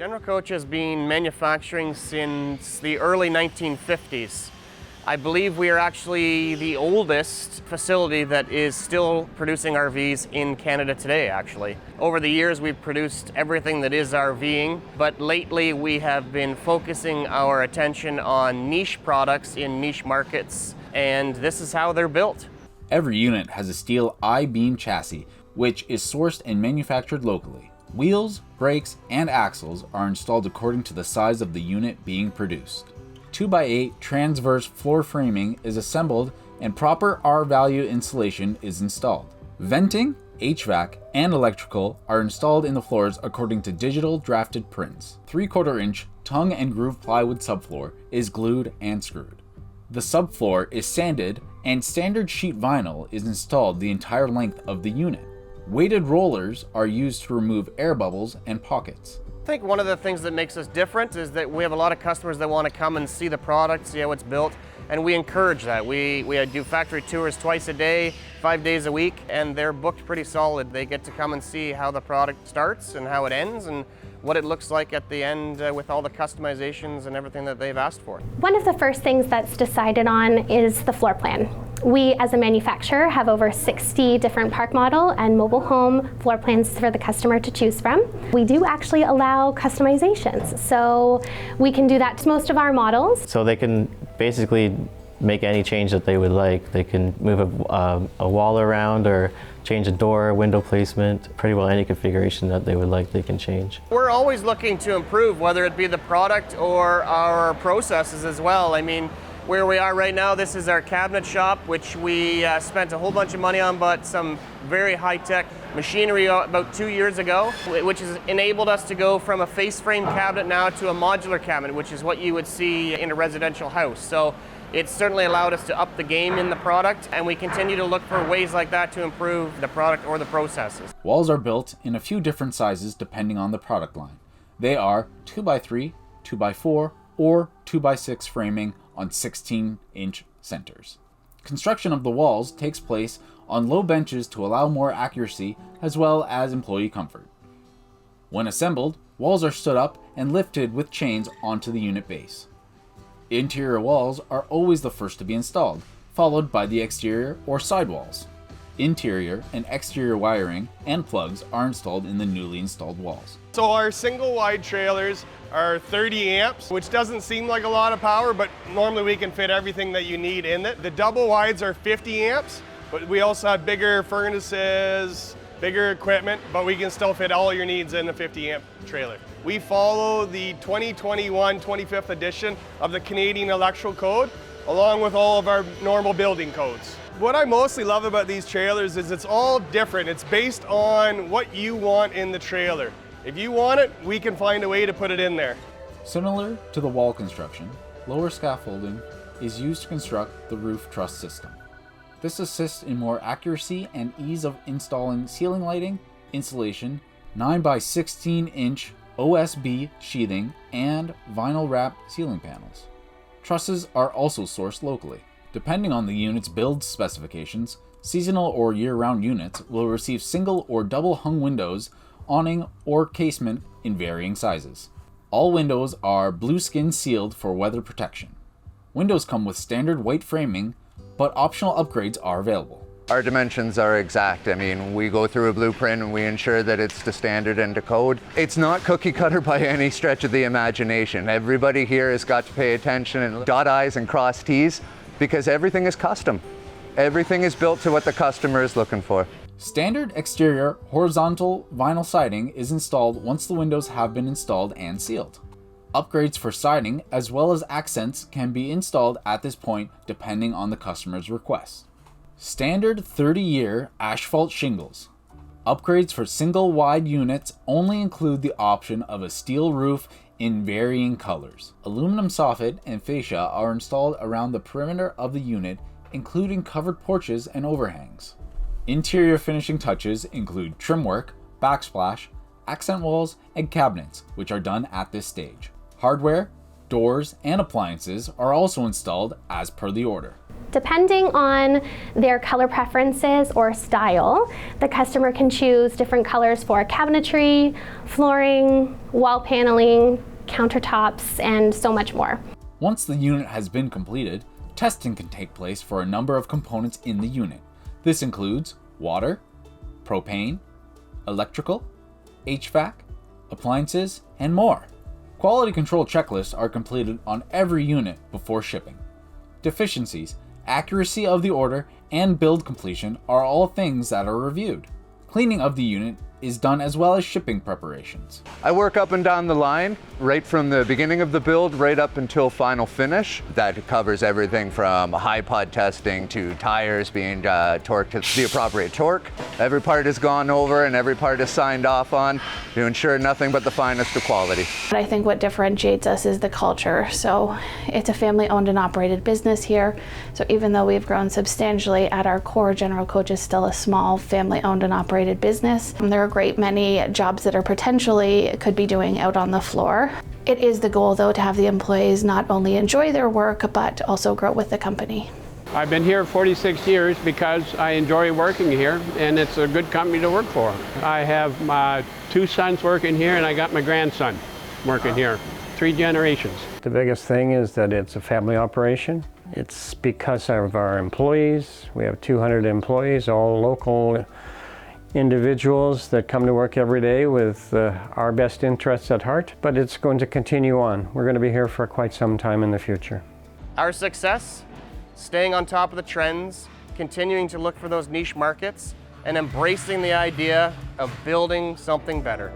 General Coach has been manufacturing since the early 1950s. I believe we are actually the oldest facility that is still producing RVs in Canada today, actually. Over the years, we've produced everything that is RVing, but lately we have been focusing our attention on niche products in niche markets, and this is how they're built. Every unit has a steel I-beam chassis, which is sourced and manufactured locally. Wheels, brakes, and axles are installed according to the size of the unit being produced. 2x8 transverse floor framing is assembled and proper R-value insulation is installed. Venting, HVAC, and electrical are installed in the floors according to digital drafted prints. 3/4 inch tongue and groove plywood subfloor is glued and screwed. The subfloor is sanded and standard sheet vinyl is installed the entire length of the unit. Weighted rollers are used to remove air bubbles and pockets. I think one of the things that makes us different is that we have a lot of customers that want to come and see the product, see how it's built, and we encourage that. We do factory tours twice a day, 5 days a week, and they're booked pretty solid. They get to come and see how the product starts and how it ends and what it looks like at the end with all the customizations and everything that they've asked for. One of the first things that's decided on is the floor plan. We, as a manufacturer, have over 60 different park model and mobile home floor plans for the customer to choose from. We do actually allow customizations, so we can do that to most of our models. So they can basically make any change that they would like. They can move a wall around or change a door, window placement, pretty well any configuration that they would like they can change. We're always looking to improve, whether it be the product or our processes as well. I mean, where we are right now, this is our cabinet shop, which we spent a whole bunch of money on, but some very high-tech machinery about 2 years ago, which has enabled us to go from a face frame cabinet now to a modular cabinet, which is what you would see in a residential house. So it's certainly allowed us to up the game in the product, and we continue to look for ways like that to improve the product or the processes. Walls are built in a few different sizes depending on the product line. They are 2x3, 2x4, or 2x6 framing on 16-inch centers. Construction of the walls takes place on low benches to allow more accuracy as well as employee comfort. When assembled, walls are stood up and lifted with chains onto the unit base. Interior walls are always the first to be installed, followed by the exterior or side walls. Interior and exterior wiring and plugs are installed in the newly installed walls. So our single wide trailers are 30 amps, which doesn't seem like a lot of power, but normally we can fit everything that you need in it. The double wides are 50 amps, but we also have bigger furnaces, bigger equipment, but we can still fit all your needs in a 50 amp trailer. We follow the 2021 25th edition of the Canadian Electrical Code, along with all of our normal building codes. What I mostly love about these trailers is it's all different. It's based on what you want in the trailer. If you want it, we can find a way to put it in there. Similar to the wall construction, lower scaffolding is used to construct the roof truss system. This assists in more accuracy and ease of installing ceiling lighting, insulation, 9x16-inch OSB sheathing, and vinyl wrap ceiling panels. Trusses are also sourced locally. Depending on the unit's build specifications, seasonal or year-round units will receive single or double hung windows, awning, or casement in varying sizes. All windows are blue skin sealed for weather protection. Windows come with standard white framing, but optional upgrades are available. Our dimensions are exact. I mean, we go through a blueprint and we ensure that it's the standard and the code. It's not cookie cutter by any stretch of the imagination. Everybody here has got to pay attention and dot I's and cross T's because everything is custom. Everything is built to what the customer is looking for. Standard exterior horizontal vinyl siding is installed once the windows have been installed and sealed. Upgrades for siding as well as accents can be installed at this point depending on the customer's request. Standard 30-year asphalt shingles. Upgrades for single wide units only include the option of a steel roof in varying colors. Aluminum soffit and fascia are installed around the perimeter of the unit, including covered porches and overhangs. Interior finishing touches include trim work, backsplash, accent walls, and cabinets, which are done at this stage. Hardware, doors, and appliances are also installed as per the order. Depending on their color preferences or style, the customer can choose different colors for cabinetry, flooring, wall paneling, countertops, and so much more. Once the unit has been completed, testing can take place for a number of components in the unit. This includes water, propane, electrical, HVAC, appliances, and more. Quality control checklists are completed on every unit before shipping. Deficiencies, accuracy of the order, and build completion are all things that are reviewed. Cleaning of the unit is done as well as shipping preparations. I work up and down the line, right from the beginning of the build, right up until final finish. That covers everything from high pod testing to tires being torqued to the appropriate torque. Every part is gone over and every part is signed off on to ensure nothing but the finest of quality. I think what differentiates us is the culture. So it's a family-owned and operated business here. So even though we've grown substantially, at our core, General Coach is still a small family-owned and operated business. There are a great many jobs that are potentially could be doing out on the floor. It is the goal, though, to have the employees not only enjoy their work, but also grow with the company. I've been here 46 years because I enjoy working here, and it's a good company to work for. I have my 2 sons working here, and I got my grandson working here. 3 generations. The biggest thing is that it's a family operation. It's because of our employees. We have 200 employees, all local individuals that come to work every day with our best interests at heart, but it's going to continue on. We're going to be here for quite some time in the future. Our success, staying on top of the trends, continuing to look for those niche markets, and embracing the idea of building something better.